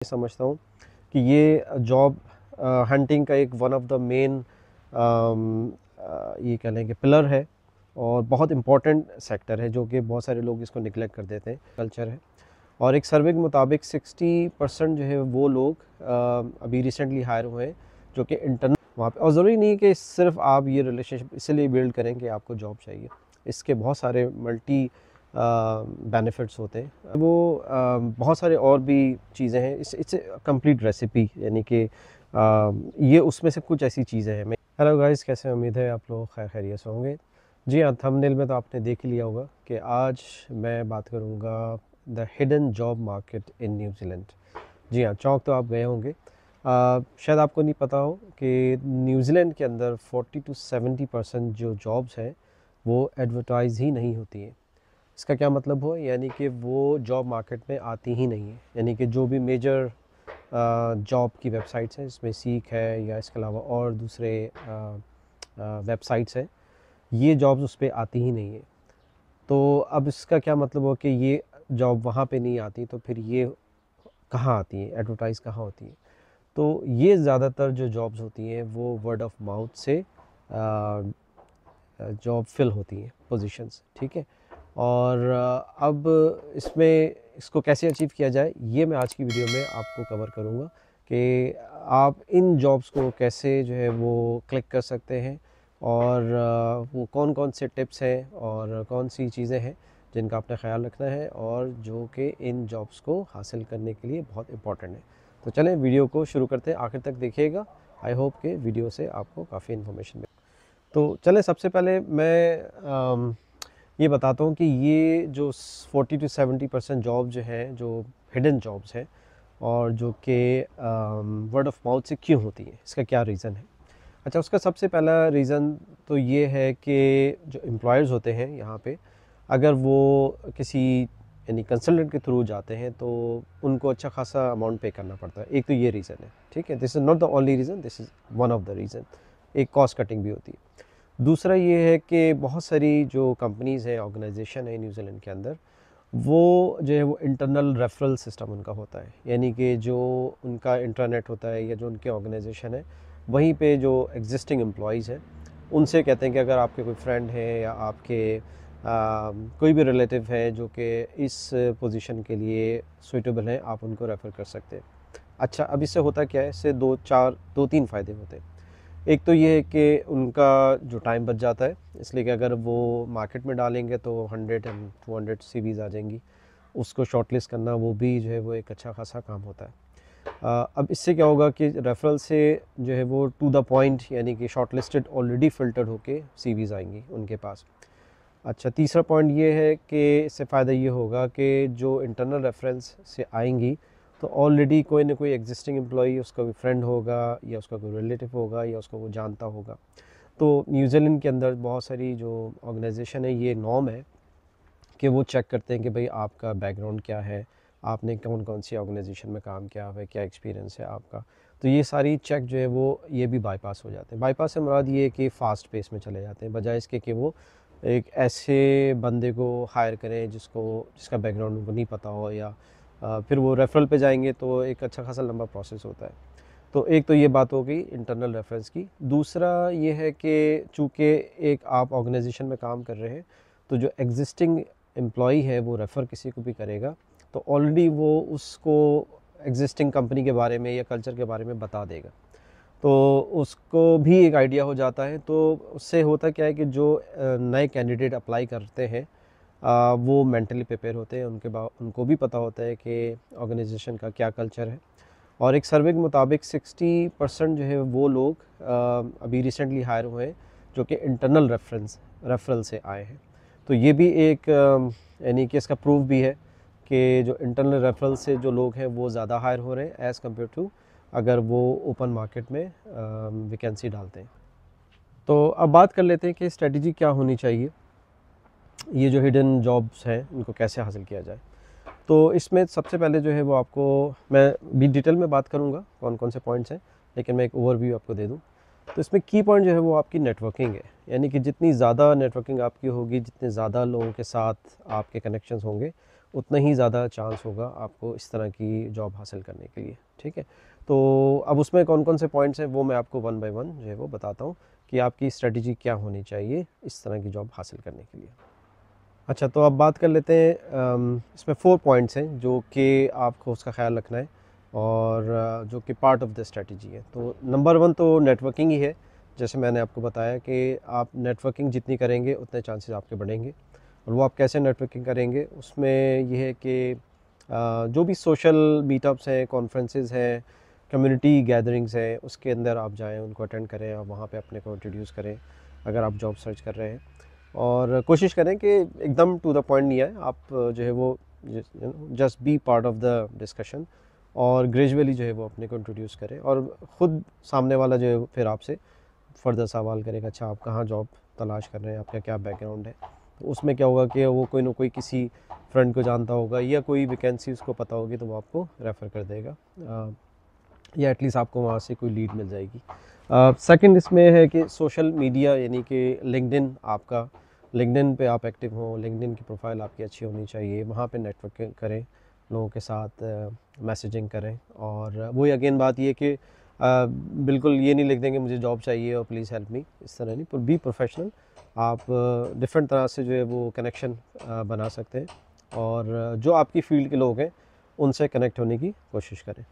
समझता हूँ कि ये जॉब हंटिंग का एक वन ऑफ द मेन ये कह लें कि पिलर है और बहुत इम्पॉर्टेंट सेक्टर है जो कि बहुत सारे लोग इसको निगलेक्ट कर देते हैं। कल्चर है और एक सर्वे के मुताबिक 60% जो है वो लोग अभी रिसेंटली हायर हुए हैं जो कि इंटरनल वहाँ पे। और ज़रूरी नहीं कि सिर्फ आप ये रिलेशनशिप इसलिए बिल्ड करें कि आपको जॉब चाहिए, इसके बहुत सारे मल्टी बेनिफिट्स होते हैं। वो बहुत सारे और भी चीज़ें हैं। इट्स कंप्लीट रेसिपी, यानी कि ये उसमें से कुछ ऐसी चीज़ें हैं। हेलो गाइस, कैसे? उम्मीद है आप लोग खैरियत से होंगे। जी हाँ, थंबनेल में तो आपने देख ही लिया होगा कि आज मैं बात करूँगा the hidden job market in New Zealand. जी हाँ, चौंक तो आप गए होंगे। शायद आपको नहीं पता हो कि न्यूजीलैंड के अंदर 40 to 70% जो जॉब्स हैं वो एडवर्टाइज़ ही नहीं होती हैं। इसका क्या मतलब हो, यानी कि वो जॉब मार्केट में आती ही नहीं है। यानी कि जो भी मेजर जॉब की वेबसाइट्स हैं, इसमें सीक है या इसके अलावा और दूसरे वेबसाइट्स हैं, ये जॉब्स उस पर आती ही नहीं है। तो अब इसका क्या मतलब हो कि ये जॉब वहाँ पे नहीं आती, तो फिर ये कहाँ आती है, एडवर्टाइज़ कहाँ होती है? तो ये ज़्यादातर जो जॉब्स होती हैं वो वर्ड ऑफ माउथ से जॉब फिल होती हैं, पोजीशंस, ठीक है। और अब इसमें इसको कैसे अचीव किया जाए, ये मैं आज की वीडियो में आपको कवर करूँगा कि आप इन जॉब्स को कैसे जो है वो क्लिक कर सकते हैं और वो कौन कौन से टिप्स हैं और कौन सी चीज़ें हैं जिनका आपने ख्याल रखना है और जो कि इन जॉब्स को हासिल करने के लिए बहुत इम्पॉर्टेंट है। तो चलें वीडियो को शुरू करते हैं, आखिर तक देखिएगा। आई होप कि वीडियो से आपको काफ़ी इन्फॉर्मेशन मिले। तो चलें, सबसे पहले मैं ये बताता हूँ कि ये जो 40 to 70% जॉब जो हैं, जो हिडन जॉब्स हैं और जो कि वर्ड ऑफ माउथ से क्यों होती है, इसका क्या रीज़न है। अच्छा, उसका सबसे पहला रीज़न तो ये है कि जो एम्प्लॉयर्स होते हैं यहाँ पे, अगर वो किसी यानी कंसल्टेंट के थ्रू जाते हैं तो उनको अच्छा खासा अमाउंट पे करना पड़ता है। एक तो ये रीज़न है, ठीक है। This is not the only reason, this is one of the reason. एक कॉस्ट कटिंग भी होती है। दूसरा ये है कि बहुत सारी जो कंपनीज़ हैं, ऑर्गेनाइजेशन है न्यूजीलैंड के अंदर, वो जो है वो इंटरनल रेफरल सिस्टम उनका होता है। यानी कि जो उनका इंटरनेट होता है या जो उनके ऑर्गेनाइजेशन है, वहीं पे जो एग्जिस्टिंग एम्प्लॉयज़ हैं उनसे कहते हैं कि अगर आपके कोई फ्रेंड है या आपके कोई भी रिलेटिव है जो कि इस पोजीशन के लिए सूटेबल है, आप उनको रेफ़र कर सकते हैं। अच्छा, अब इससे होता क्या है, इससे दो तीन फ़ायदे होते हैं। एक तो ये है कि उनका जो टाइम बच जाता है, इसलिए कि अगर वो मार्केट में डालेंगे तो 100 एंड 200 सीवीज़ आ जाएंगी। उसको शॉर्टलिस्ट करना वो भी जो है वो एक अच्छा खासा काम होता है। अब इससे क्या होगा कि रेफरल से जो है वो टू द पॉइंट, यानी कि शॉर्टलिस्टेड ऑलरेडी फ़िल्टर्ड होके सीवीज़ आएंगी उनके पास। अच्छा, तीसरा पॉइंट ये है कि इससे फ़ायदा ये होगा कि जो इंटरनल रेफरेंस से आएंगी तो ऑलरेडी कोई ना कोई एग्जिस्टिंग एम्प्लॉई, उसका कोई फ्रेंड होगा या उसका कोई रिलेटिव होगा या उसको वो जानता होगा। तो न्यूजीलैंड के अंदर बहुत सारी जो ऑर्गेनाइजेशन है, ये नॉर्म है कि वो चेक करते हैं कि भाई आपका बैकग्राउंड क्या है, आपने कौन कौन सी ऑर्गेनाइजेशन में काम किया है, क्या एक्सपीरियंस है आपका। तो ये सारी चेक जो है वो ये भी बाईपास हो जाते हैं। बाईपास से मुराद ये है कि फ़ास्ट पेस में चले जाते हैं, बजाय इसके कि वो एक ऐसे बंदे को हायर करें जिसका बैकग्राउंड उनको नहीं पता हो, या फिर वो रेफरल पे जाएंगे तो एक अच्छा खासा लंबा प्रोसेस होता है। तो एक तो ये बात हो गई इंटरनल रेफरेंस की। दूसरा ये है कि चूँकि एक आप ऑर्गेनाइजेशन में काम कर रहे हैं, तो जो एग्जिस्टिंग एम्प्लॉई है वो रेफ़र किसी को भी करेगा तो ऑलरेडी वो उसको एग्जिस्टिंग कंपनी के बारे में या कल्चर के बारे में बता देगा, तो उसको भी एक आइडिया हो जाता है। तो उससे होता क्या है कि जो नए कैंडिडेट अप्लाई करते हैं वो मेंटली प्रिपेयर होते हैं, उनको भी पता होता है कि ऑर्गेनाइजेशन का क्या कल्चर है। और एक सर्वे के मुताबिक 60% जो है वो लोग अभी रिसेंटली हायर हुए हैं जो कि इंटरनल रेफरल से आए हैं। तो ये भी एक यानी कि इसका प्रूफ भी है कि जो इंटरनल रेफरल से जो लोग हैं वो ज़्यादा हायर हो रहे हैं एज़ कम्पेयर टू अगर वो ओपन मार्केट में वैकेंसी डालते हैं। तो अब बात कर लेते हैं कि स्ट्रेटजी क्या होनी चाहिए, ये जो हिडन जॉब्स हैं इनको कैसे हासिल किया जाए। तो इसमें सबसे पहले जो है वो आपको, मैं भी डिटेल में बात करूँगा कौन कौन से पॉइंट्स हैं, लेकिन मैं एक ओवरव्यू आपको दे दूँ। तो इसमें की पॉइंट जो है वो आपकी नेटवर्किंग है। यानी कि जितनी ज़्यादा नेटवर्किंग आपकी होगी, जितने ज़्यादा लोगों के साथ आपके कनेक्शंस होंगे, उतना ही ज़्यादा चांस होगा आपको इस तरह की जॉब हासिल करने के लिए। ठीक है, तो अब उसमें कौन कौन से पॉइंट्स हैं वो मैं आपको वन बाय वन जो है वो बताता हूँ कि आपकी स्ट्रेटजी क्या होनी चाहिए इस तरह की जॉब हासिल करने के लिए। अच्छा, तो अब बात कर लेते हैं, इसमें 4 पॉइंट्स हैं जो कि आपको उसका ख्याल रखना है और जो कि पार्ट ऑफ द स्ट्रेटजी है। तो नंबर 1 तो नेटवर्किंग ही है। जैसे मैंने आपको बताया कि आप नेटवर्किंग जितनी करेंगे उतने चांसेस आपके बढ़ेंगे। और वो आप कैसे नेटवर्किंग करेंगे, उसमें ये है कि जो भी सोशल मीटअप्स हैं, कॉन्फ्रेंसेस हैं, कम्युनिटी गैदरिंग्स हैं, उसके अंदर आप जाएँ, उनको अटेंड करें और वहाँ पे अपने को इंट्रोड्यूस करें अगर आप जॉब सर्च कर रहे हैं। और कोशिश करें कि एकदम टू द पॉइंट नहीं आए, आप जो है वो just be part of the discussion और ग्रेजुअली जो है वो अपने को इंट्रोड्यूस करें और ख़ुद सामने वाला जो है फिर आपसे फर्दर सवाल करेगा, अच्छा आप कहाँ जॉब तलाश कर रहे हैं, आपका क्या बैकग्राउंड है। तो उसमें क्या होगा कि वो कोई ना कोई किसी फ्रेंड को जानता होगा या कोई वैकेंसी उसको पता होगी तो वो आपको रेफ़र कर देगा या एटलीस्ट आपको वहाँ से कोई लीड मिल जाएगी। सेकंड इसमें है कि सोशल मीडिया यानी कि लिंक्डइन, आपका लिंक्डइन पे आप एक्टिव हों, लिंक्डइन की प्रोफाइल आपकी अच्छी होनी चाहिए, वहाँ पे नेटवर्किंग करें, लोगों के साथ मैसेजिंग करें। और वही अगेन बात ये कि बिल्कुल ये नहीं लिख देंगे मुझे जॉब चाहिए और प्लीज़ हेल्प मी, इस तरह नहीं, पर बी प्रोफेशनल। आप डिफरेंट तरह से जो है वो कनेक्शन बना सकते हैं और जो आपकी फील्ड के लोग हैं उनसे कनेक्ट होने की कोशिश करें।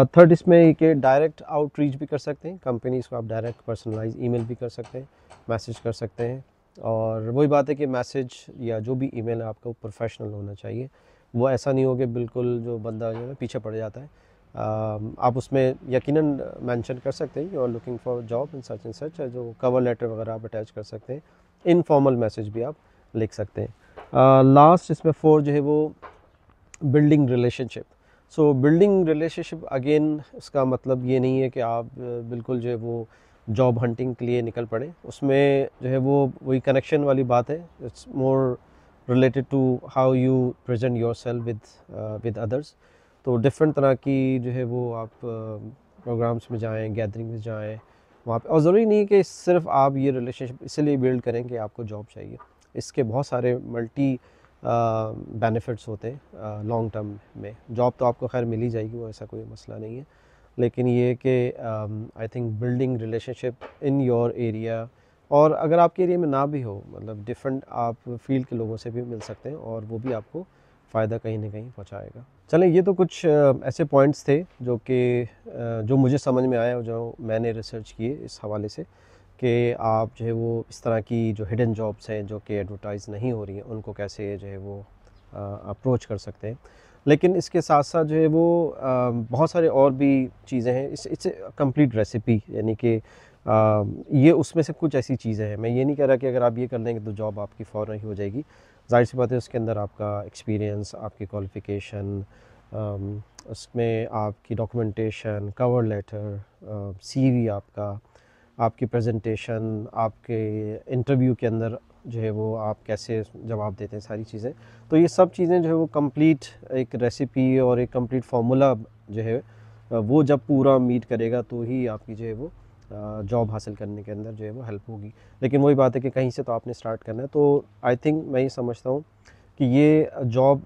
थर्ड इसमें कि डायरेक्ट आउटरीच भी कर सकते हैं, कंपनीज़ को आप डायरेक्ट पर्सनलाइज ईमेल भी कर सकते हैं, मैसेज कर सकते हैं। और वही बात है कि मैसेज या जो भी ईमेल है आपका वो प्रोफेशनल होना चाहिए, वो ऐसा नहीं हो कि बिल्कुल जो बंदा जो है पीछे पड़ जाता है। आप उसमें यकीनन मेंशन कर सकते हैं you are looking for job in such and such, जो कवर लेटर वगैरह आप अटैच कर सकते हैं, इनफॉर्मल मैसेज भी आप लिख सकते हैं। लास्ट इसमें 4 जो है वो बिल्डिंग रिलेशनशिप। सो बिल्डिंग रिलेशनशिप अगेन इसका मतलब ये नहीं है कि आप बिल्कुल जो है वो जॉब हंटिंग के लिए निकल पड़े, उसमें जो है वो वही कनेक्शन वाली बात है। It's more related to how you present yourself with others. तो डिफरेंट तरह की जो है वो आप प्रोग्राम्स में जाएं, गैदरिंग में जाएं वहाँ पे, और ज़रूरी नहीं कि सिर्फ आप ये रिलेशनशिप इसलिए बिल्ड करें कि आपको जॉब चाहिए। इसके बहुत सारे मल्टी बेनिफिट्स होते हैं लॉन्ग टर्म में। जॉब तो आपको खैर मिल ही जाएगी, वो ऐसा कोई मसला नहीं है, लेकिन ये कि I think building relationship in your area, और अगर आपके एरिया में ना भी हो, मतलब डिफरेंट आप फील्ड के लोगों से भी मिल सकते हैं और वो भी आपको फ़ायदा कहीं ना कहीं पहुंचाएगा। चलें, ये तो कुछ ऐसे पॉइंट्स थे जो कि जो मुझे समझ में आया और जो मैंने रिसर्च किए इस हवाले से कि आप जो है वो इस तरह की जो हिडन जॉब्स हैं जो कि एडवर्टाइज़ नहीं हो रही हैं उनको कैसे जो है वो अप्रोच कर सकते हैं। लेकिन इसके साथ साथ जो है वो बहुत सारे और भी चीज़ें हैं। इट्स कंप्लीट रेसिपी, यानी कि ये उसमें से कुछ ऐसी चीज़ें हैं। मैं ये नहीं कह रहा कि अगर आप ये कर लेंगे तो जॉब आपकी फ़ौरन ही हो जाएगी। ज़ाहिर सी बात है उसके अंदर आपका एक्सपीरियंस, आपकी क्वालिफ़िकेशन, उसमें आपकी डॉक्यूमेंटेशन, कवर लेटर, सीवी आपकी प्रेजेंटेशन, आपके इंटरव्यू के अंदर जो है वो आप कैसे जवाब देते हैं, सारी चीज़ें। तो ये सब चीज़ें जो है वो कंप्लीट एक रेसिपी और एक कंप्लीट फार्मूला जो है वो जब पूरा मीट करेगा तो ही आपकी जो है वो जॉब हासिल करने के अंदर जो है वो हेल्प होगी। लेकिन वही बात है कि कहीं से तो आपने स्टार्ट करना है। तो आई थिंक मैं ये समझता हूँ कि ये जॉब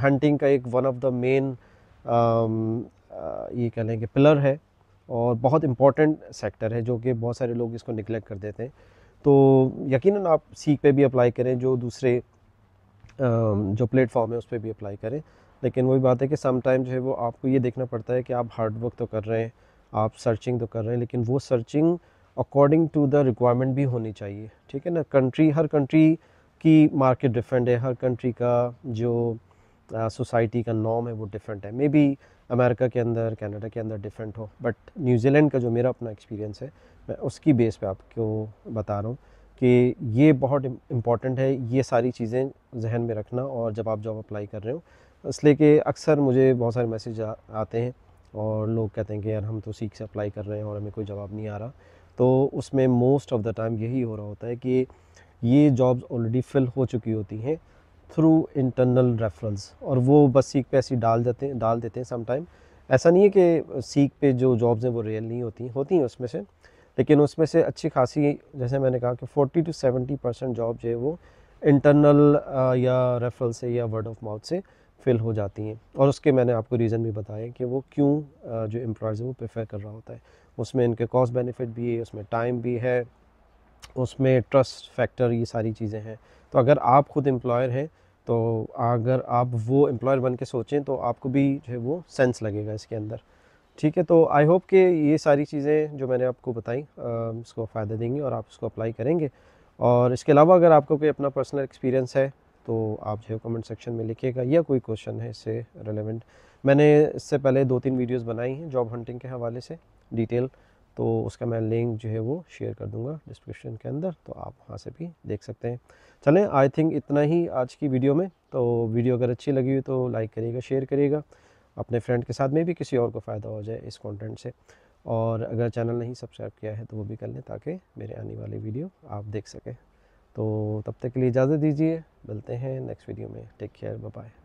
हंटिंग का एक वन ऑफ द मेन ये कह लें कि पिलर है और बहुत इम्पॉर्टेंट सेक्टर है, जो कि बहुत सारे लोग इसको निगलेक्ट कर देते हैं। तो यकीनन आप सीक पे भी अप्लाई करें, जो दूसरे जो प्लेटफॉर्म है उस पर भी अप्लाई करें। लेकिन वही बात है कि सम टाइम जो है वो आपको ये देखना पड़ता है कि आप हार्ड वर्क तो कर रहे हैं, आप सर्चिंग तो कर रहे हैं, लेकिन वो searching according to the requirement भी होनी चाहिए। ठीक है ना, हर कंट्री की मार्केट डिफरेंट है, हर कंट्री का जो सोसाइटी का नॉर्म है वो डिफरेंट है। मे बी अमेरिका के अंदर, कनाडा के अंदर डिफरेंट हो, बट न्यूजीलैंड का जो मेरा अपना एक्सपीरियंस है मैं उसकी बेस पे आपको बता रहा हूँ कि ये बहुत इम्पॉर्टेंट है ये सारी चीज़ें जहन में रखना। और जब आप जॉब अप्लाई कर रहे हो, इसलिए कि अक्सर मुझे बहुत सारे मैसेज आते हैं और लोग कहते हैं कि यार हम तो सीख से अप्लाई कर रहे हैं और हमें कोई जवाब नहीं आ रहा। तो उसमें मोस्ट ऑफ़ द टाइम यही हो रहा होता है कि ये जॉब्स ऑलरेडी फिल हो चुकी होती हैं थ्रू इंटरनल रेफरल्स, और वो बस सीक पे ऐसी डाल देते हैं सम टाइम। ऐसा नहीं है कि सीक पे जो जॉब्स हैं वो रियल नहीं होती हैं उसमें से, लेकिन उसमें से अच्छी खासी, जैसे मैंने कहा कि 40 to 70% जॉब जो है वो इंटरनल या रेफरल से या वर्ड ऑफ माउथ से फिल हो जाती हैं। और उसके मैंने आपको रीज़न भी बताए कि वो क्यों जो एम्प्लॉयज़ है वो प्रेफर कर रहा होता है। उसमें इनके कॉस्ट बेनिफिट भी है, उसमें टाइम भी है, उसमें ट्रस्ट फैक्टर, ये सारी चीज़ें हैं। तो अगर आप खुद एम्प्लॉयर हैं, तो अगर आप वो एम्प्लॉयर बन के सोचें तो आपको भी जो है वो सेंस लगेगा इसके अंदर। ठीक है, तो आई होप कि ये सारी चीज़ें जो मैंने आपको बताई इसको फ़ायदा देंगी और आप इसको अप्लाई करेंगे। और इसके अलावा अगर आपको कोई अपना पर्सनल एक्सपीरियंस है तो आप जो है कमेंट सेक्शन में लिखिएगा, या कोई क्वेश्चन है इससे रिलेवेंट। मैंने इससे पहले 2-3 वीडियोस बनाई हैं जॉब हंटिंग के हवाले से डिटेल, तो उसका मैं लिंक जो है वो शेयर कर दूंगा डिस्क्रिप्शन के अंदर, तो आप वहाँ से भी देख सकते हैं। चलें, आई थिंक इतना ही आज की वीडियो में। तो वीडियो अगर अच्छी लगी हो तो लाइक करिएगा, शेयर करिएगा अपने फ्रेंड के साथ, में भी किसी और को फ़ायदा हो जाए इस कंटेंट से। और अगर चैनल नहीं सब्सक्राइब किया है तो वो भी कर लें, ताकि मेरे आने वाली वीडियो आप देख सकें। तो तब तक के लिए इजाज़त दीजिए, मिलते हैं नेक्स्ट वीडियो में। Take care, bye bye.